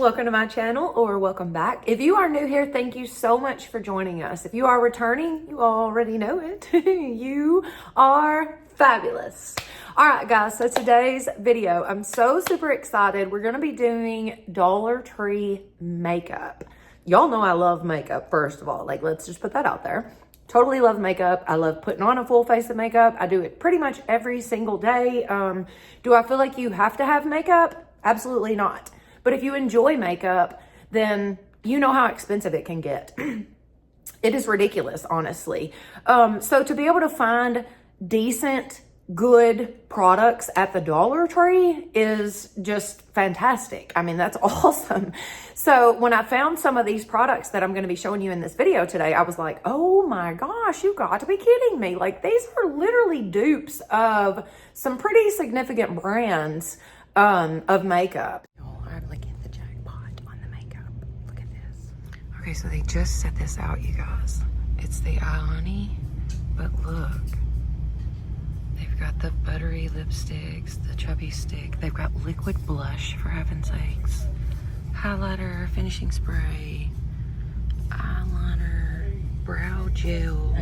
welcome to my channel, or welcome back. If you are new here, thank you so much for joining us. If you are returning, you already know it. You are fabulous. All right, guys, so today's video, I'm so super excited. We're going to be doing Dollar Tree makeup. Y'all know I love makeup, first of all. Like, let's just put that out there. Totally love makeup. I love putting on a full face of makeup. I do it pretty much every single day. Do I feel like you have to have makeup? Absolutely not. But if you enjoy makeup, then you know how expensive it can get. It is ridiculous, honestly. So to be able to find decent, good products at the Dollar Tree is just fantastic. I mean, that's awesome. So when I found some of these products that I'm going to be showing you in this video today, I was like, oh my gosh, you got to be kidding me. Like, these are literally dupes of some pretty significant brands of makeup. Okay, so they just set this out, you guys. It's the Eye, but look. They've got the buttery lipsticks, the chubby stick. They've got liquid blush, for heaven's sakes. Highlighter, finishing spray, eyeliner, brow gel.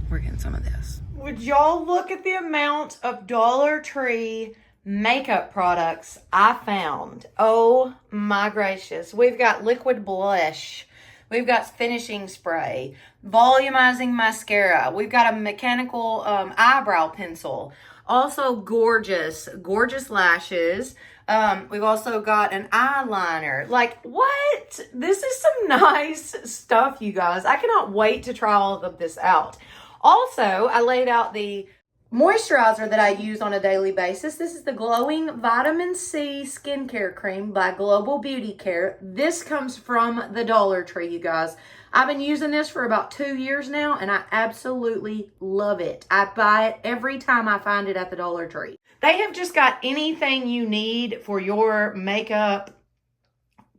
We're getting some of this. Would y'all look at the amount of Dollar Tree makeup products I found? Oh my gracious. We've got liquid blush. We've got finishing spray, volumizing mascara. We've got a mechanical eyebrow pencil. Also gorgeous lashes. We've also got an eyeliner. Like, what? This is some nice stuff, you guys. I cannot wait to try all of this out. Also, I laid out the moisturizer that I use on a daily basis. This is the Glowing Vitamin C Skincare Cream by Global Beauty Care. This comes from the Dollar Tree, you guys. I've been using this for about 2 years now, and I absolutely love it. I buy it every time I find it at the Dollar Tree. They have just got anything you need for your makeup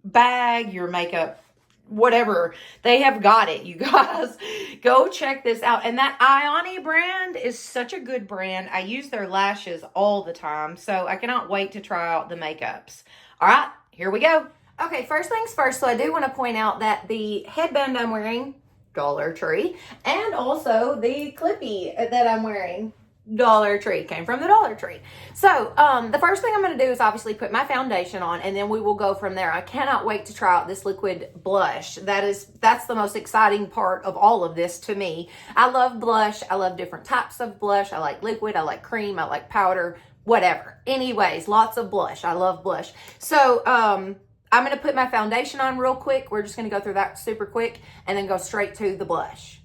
bag, your makeup whatever. They have got it, you guys. Go check this out. And that Eye brand is such a good brand. I use their lashes all the time, so I cannot wait to try out the makeups. All right, here we go. Okay, first things first. So I do want to point out that the headband I'm wearing, Dollar Tree, and also the clippy that I'm wearing, Dollar Tree, came from the Dollar Tree. So the first thing I'm going to do is obviously put my foundation on, and then we will go from there. I cannot wait to try out this liquid blush. That's the most exciting part of all of this to me. I love blush. I love different types of blush. I like liquid, I like cream, I like powder, whatever. Anyways, lots of blush. I love blush. So I'm going to put my foundation on real quick. We're just going to go through that super quick and then go straight to the blush.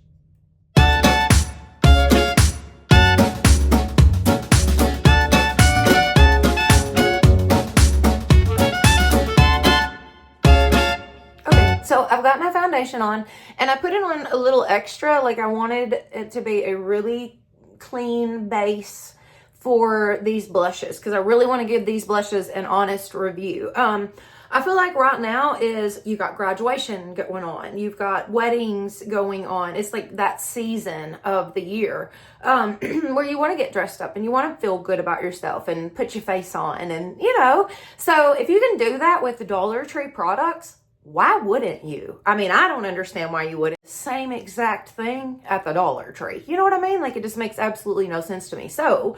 So I've got my foundation on, and I put it on a little extra. Like, I wanted it to be a really clean base for these blushes, because I really want to give these blushes an honest review. I feel like right now is, you got graduation going on, you've got weddings going on. It's like that season of the year where you want to get dressed up and you want to feel good about yourself and put your face on, and you know. So if you can do that with the Dollar Tree products, why wouldn't you? I mean, I don't understand why you wouldn't. Same exact thing at the Dollar Tree. You know what I mean? Like, it just makes absolutely no sense to me. So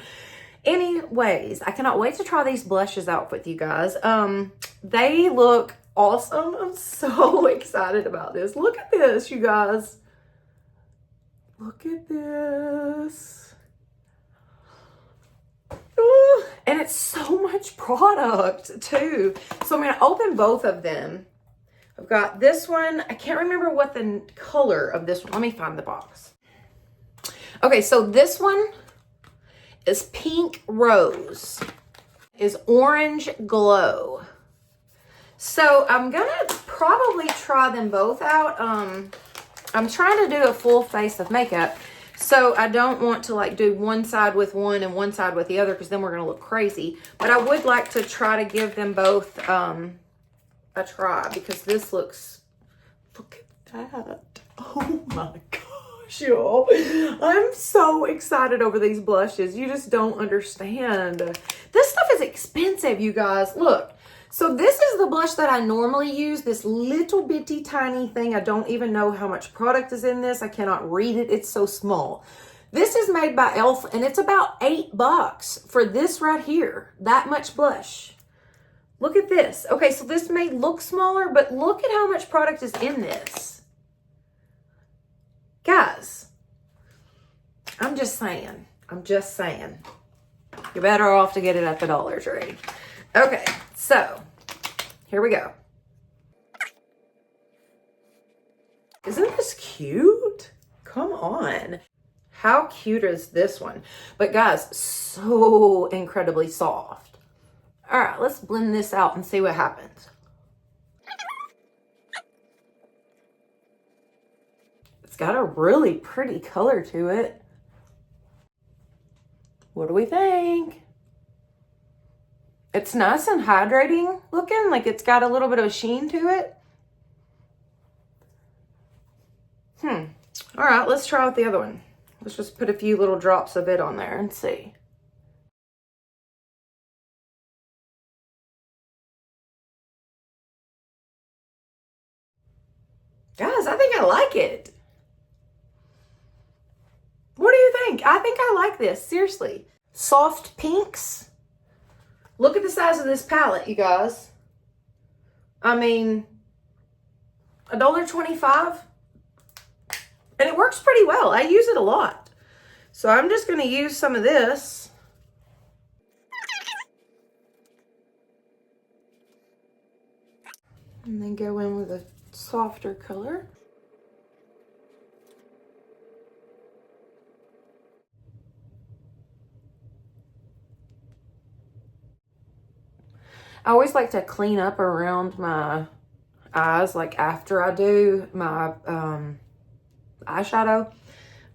anyways, I cannot wait to try these blushes out with you guys. They look awesome. I'm so excited about this. Look at this, you guys. Look at this. Ooh, and it's so much product too. So I'm going to open both of them. I've got this one. I can't remember what the color of this one. Let me find the box. Okay, so this one is Pink Rose. Is Orange Glow. So I'm going to probably try them both out. I'm trying to do a full face of makeup, so I don't want to like do one side with one and one side with the other, because then we're going to look crazy. But I would like to try to give them both a try, because this looks, look at that. Oh my God. y'all. I'm so excited over these blushes. You just don't understand. This stuff is expensive, you guys. Look. So this is the blush that I normally use, this little bitty tiny thing. I don't even know how much product is in this. I cannot read it. It's so small. This is made by e.l.f. and it's about $8 for this right here. That much blush. Look at this. Okay, so this may look smaller, but look at how much product is in this. Guys, I'm just saying. I'm just saying. You're better off to get it at the Dollar Tree. Okay, so here we go. Isn't this cute? Come on. How cute is this one? But guys, so incredibly soft. All right, let's blend this out and see what happens. It's got a really pretty color to it. What do we think? It's nice and hydrating looking, like it's got a little bit of a sheen to it. All right, let's try out the other one. Let's just put a few little drops of it on there and see. Guys, I think I like it. What do you think? I think I like this, seriously. Soft pinks. Look at the size of this palette, you guys. I mean, $1.25. And it works pretty well. I use it a lot. So I'm just going to use some of this. And then go in with a softer color. I always like to clean up around my eyes, like after I do my eyeshadow.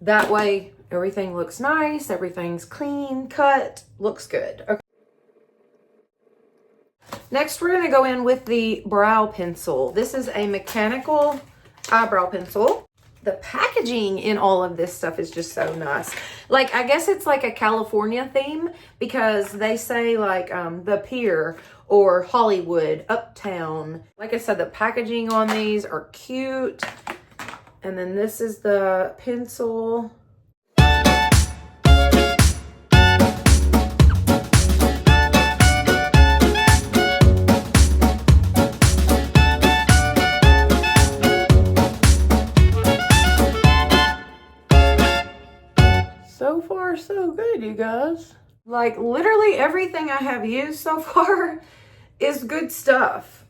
That way everything looks nice, everything's clean, cut, looks good. Okay. Next, we're going to go in with the brow pencil. This is a mechanical eyebrow pencil. The packaging in all of this stuff is just so nice. Like, I guess it's like a California theme because they say like the Pier or Hollywood, Uptown. Like I said, the packaging on these are cute. And then this is the pencil. So far, so good, you guys. Like, literally everything I have used so far is good stuff.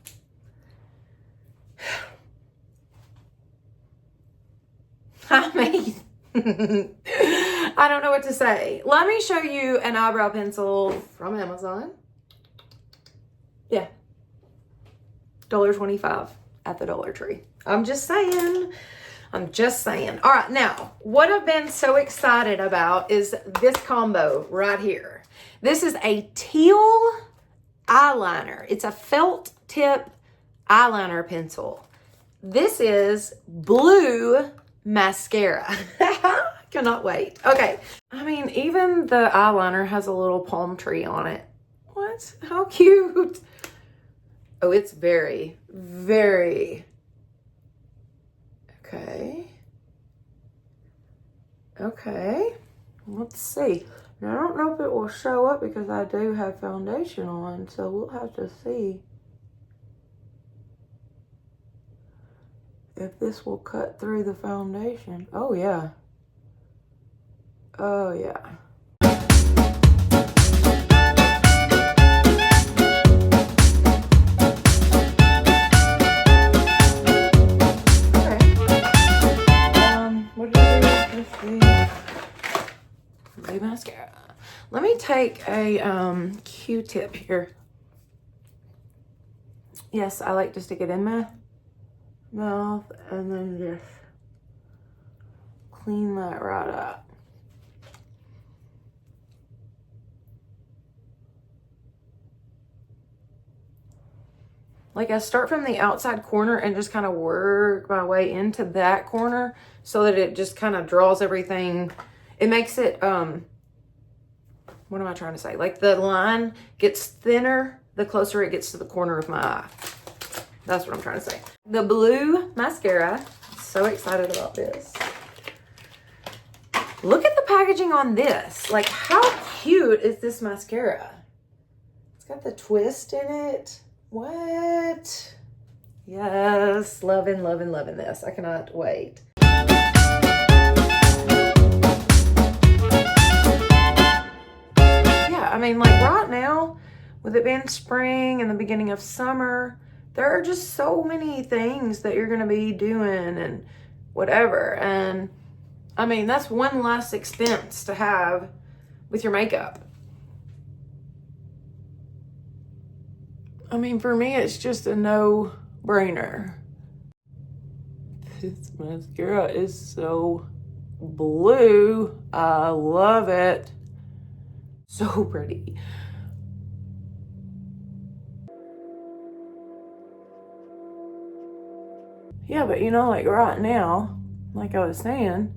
I mean, I don't know what to say. Let me show you an eyebrow pencil from Amazon. Yeah. $1.25 at the Dollar Tree. I'm just saying. I'm just saying. All right, now, what I've been so excited about is this combo right here. This is a teal eyeliner. It's a felt tip eyeliner pencil. This is blue mascara. Cannot wait. Okay. I mean, even the eyeliner has a little palm tree on it. What? How cute. Oh, it's very, very... Okay. Okay. Let's see. Now, I don't know if it will show up because I do have foundation on, so we'll have to see if this will cut through the foundation. Oh, yeah. Oh, yeah. Mascara. Let me take a Q-tip here. Yes, I like to stick it in my mouth and then just clean that right up. Like I start from the outside corner and just kind of work my way into that corner so that it just kind of draws everything. It makes it, what am I trying to say? Like the line gets thinner the closer it gets to the corner of my eye. That's what I'm trying to say. The blue mascara. So excited about this. Look at the packaging on this. Like how cute is this mascara? It's got the twist in it. What? Yes, loving, loving, loving this. I cannot wait. Yeah, I mean, like right now, with it being spring and the beginning of summer, there are just so many things that you're going to be doing and whatever. And I mean, that's one less expense to have with your makeup. I mean, for me, it's just a no-brainer. This mascara is so blue. I love it. So pretty. Yeah, but you know, like right now, like I was saying,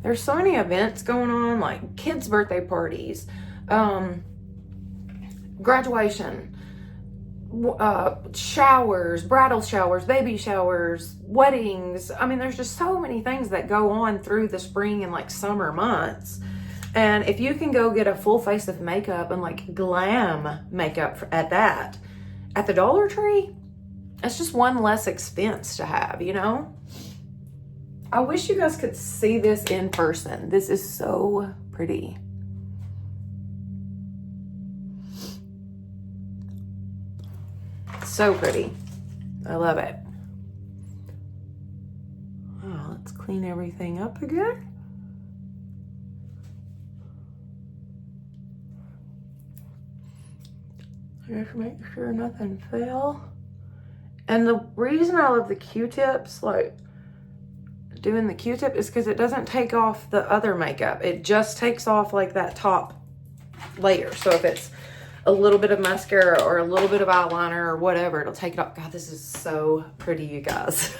there's so many events going on, like kids' birthday parties, graduation, showers, bridal showers, baby showers, weddings. I mean, there's just so many things that go on through the spring and like summer months. And if you can go get a full face of makeup and like glam makeup at the Dollar Tree, it's just one less expense to have, you know? I wish you guys could see this in person. This is so pretty. So pretty. I love it. Oh, let's clean everything up again. Just make sure nothing fell. And the reason I love the Q-tips, like doing the Q-tip, is because it doesn't take off the other makeup. It just takes off like that top layer. So if it's a little bit of mascara or a little bit of eyeliner or whatever, it'll take it off. God, this is so pretty, you guys.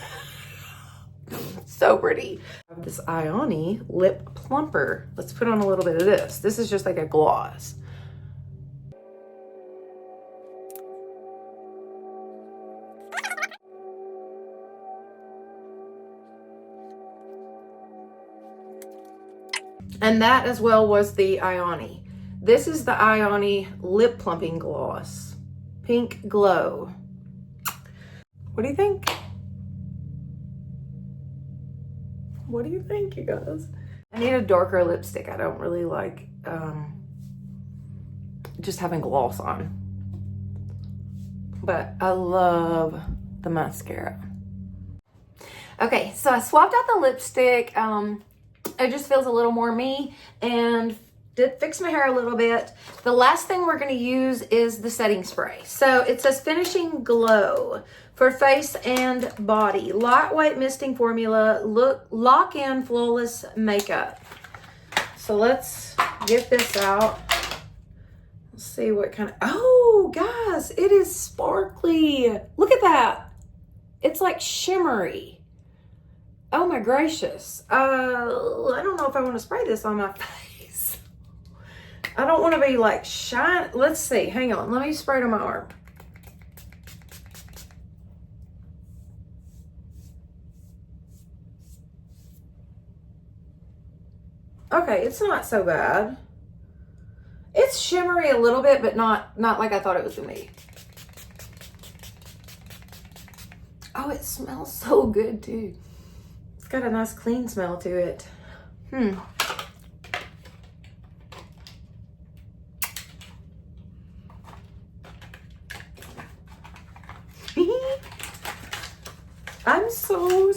So pretty. I have this Ioni lip plumper. Let's put on a little bit of this. This is just like a gloss. And that as well was the Ioni. This is the Ioni lip plumping gloss. Pink Glow. What do you think? What do you think, you guys? I need a darker lipstick. I don't really like just having gloss on. But I love the mascara. Okay, so I swapped out the lipstick. It just feels a little more me and did fix my hair a little bit. The last thing we're going to use is the setting spray. So it says Finishing Glow for face and body. Lightweight misting formula. Lock in flawless makeup. So let's get this out. Let's see what kind of... Oh, guys, it is sparkly. Look at that. It's like shimmery. Oh my gracious. I don't know if I want to spray this on my face. I don't want to be like shine. Let's see. Hang on. Let me spray it on my arm. Okay, it's not so bad. It's shimmery a little bit, but not like I thought it was going to be. Oh, it smells so good too. It's got a nice clean smell to it. I'm so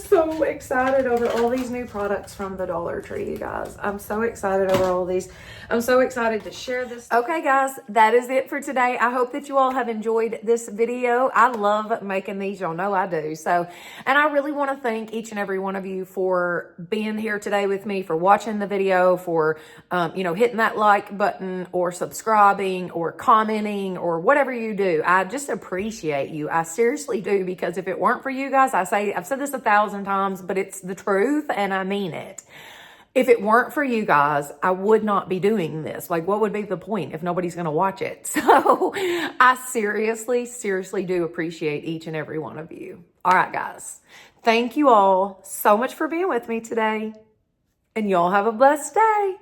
excited over all these new products from the Dollar Tree, you guys. I'm so excited over all these. I'm so excited to share this. Okay, guys, that is it for today. I hope that you all have enjoyed this video. I love making these. Y'all know I do. So, and I really want to thank each and every one of you for being here today with me, for watching the video, for, hitting that like button or subscribing or commenting or whatever you do. I just appreciate you. I seriously do, because if it weren't for you guys, I've said this 1,000 times, but it's the truth and I mean it. If it weren't for you guys, I would not be doing this. Like, what would be the point if nobody's going to watch it? So I seriously do appreciate each and every one of you. All right, guys. Thank you all so much for being with me today. And y'all have a blessed day.